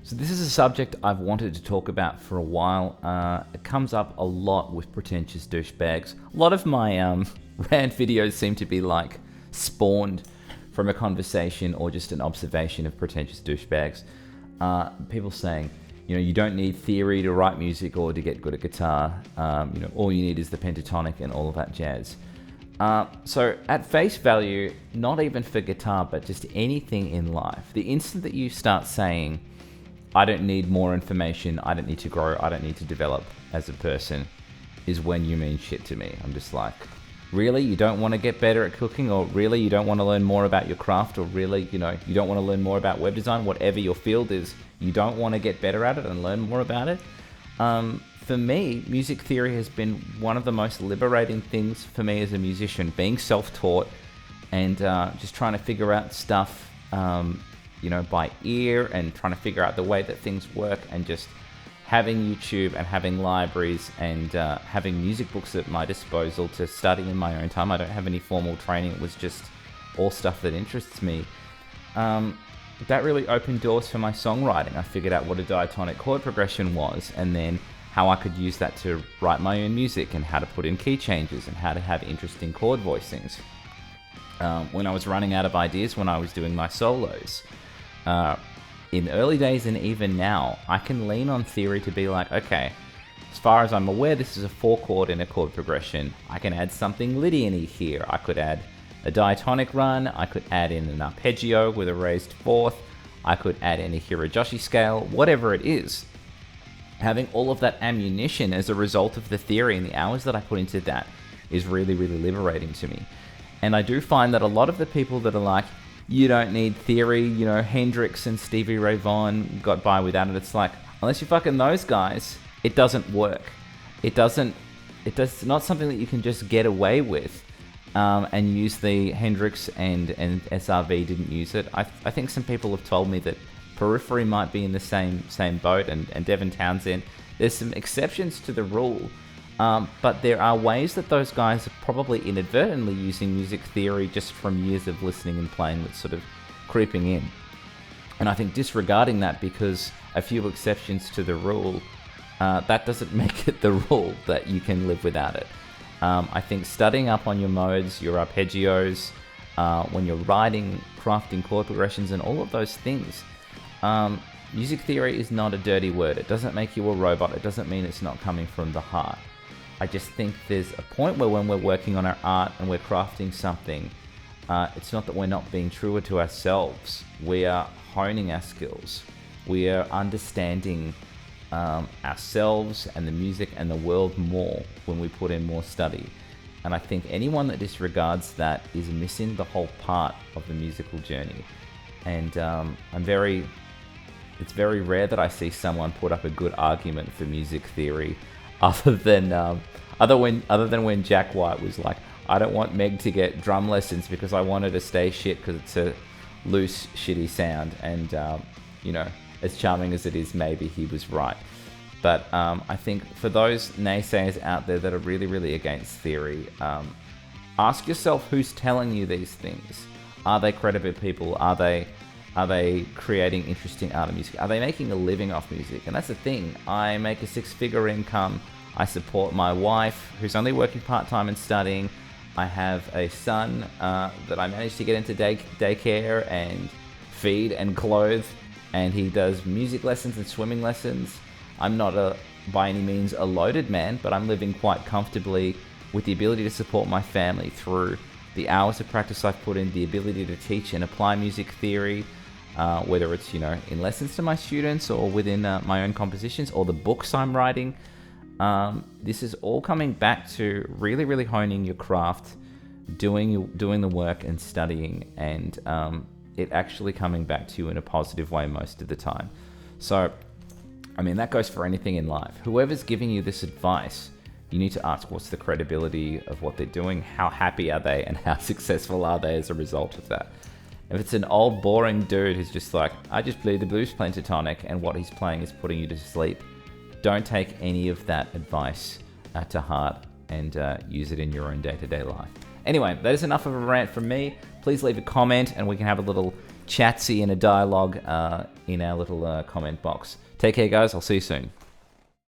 So this is a subject I've wanted to talk about for a while. It comes up a lot with pretentious douchebags. A lot of my rant videos seem to be like spawned from a conversation or just an observation of pretentious douchebags. People saying, you don't need theory to write music or to get good at guitar. All you need is the pentatonic and all of that jazz. So at face value, not even for guitar, but just anything in life, the instant that you start saying, I don't need more information, I don't need to grow, I don't need to develop as a person, is when you mean shit to me. I'm just like, really? You don't want to get better at cooking? Or really, you don't want to learn more about your craft? Or really, you don't want to learn more about web design? Whatever your field is, you don't want to get better at it and learn more about it? For me, music theory has been one of the most liberating things for me as a musician, being self-taught and just trying to figure out stuff by ear and trying to figure out the way that things work, and just having YouTube and having libraries and having music books at my disposal to study in my own time. I don't have any formal training. It was just all stuff that interests me. That really opened doors for my songwriting. I figured out what a diatonic chord progression was, and then how I could use that to write my own music, and how to put in key changes, and how to have interesting chord voicings. When I was running out of ideas when I was doing my solos, in early days and even now, I can lean on theory to be like, okay, as far as I'm aware, this is a 4-chord in a chord progression. I can add something Lydian-y here. I could add a diatonic run. I could add in an arpeggio with a raised fourth. I could add in a Hirajoshi scale, whatever it is. Having all of that ammunition as a result of the theory and the hours that I put into that is really, really liberating to me. And I do find that a lot of the people that are like, you don't need theory, Hendrix and Stevie Ray Vaughan got by without it. It's like, unless you're fucking those guys, it doesn't work. It's not something that you can just get away with and use. The Hendrix and SRV didn't use it. I think some people have told me that Periphery might be in the same boat, and Devin Townsend. There's some exceptions to the rule, but there are ways that those guys are probably inadvertently using music theory just from years of listening and playing that's sort of creeping in. And I think disregarding that because a few exceptions to the rule, that doesn't make it the rule that you can live without it. I think studying up on your modes, your arpeggios, when you're writing, crafting chord progressions and all of those things, music theory is not a dirty word. It doesn't make you a robot. It doesn't mean it's not coming from the heart. I just think there's a point where when we're working on our art and we're crafting something, it's not that we're not being truer to ourselves. We are honing our skills. We are understanding ourselves and the music and the world more when we put in more study. And I think anyone that disregards that is missing the whole part of the musical journey. And it's very rare that I see someone put up a good argument for music theory, other than when Jack White was like, I don't want Meg to get drum lessons because I want her to stay shit because it's a loose, shitty sound. And as charming as it is, maybe he was right. But I think for those naysayers out there that are really, really against theory, ask yourself who's telling you these things. Are they credible people? Are they creating interesting art and music? Are they making a living off music? And that's the thing. I make a 6-figure income. I support my wife, who's only working part-time and studying. I have a son that I managed to get into daycare and feed and clothe. And he does music lessons and swimming lessons. I'm not by any means a loaded man, but I'm living quite comfortably with the ability to support my family through the hours of practice I've put in, the ability to teach and apply music theory, whether it's, in lessons to my students or within my own compositions or the books I'm writing. This is all coming back to really, really honing your craft, doing the work and studying, and it actually coming back to you in a positive way most of the time. So, that goes for anything in life. Whoever's giving you this advice, you need to ask what's the credibility of what they're doing, how happy are they, and how successful are they as a result of that. If it's an old boring dude who's just like, I just play the blues pentatonic and what he's playing is putting you to sleep, don't take any of that advice to heart and use it in your own day-to-day life. Anyway, that is enough of a rant from me. Please leave a comment and we can have a little chatsy in a dialogue in our little comment box. Take care, guys. I'll see you soon.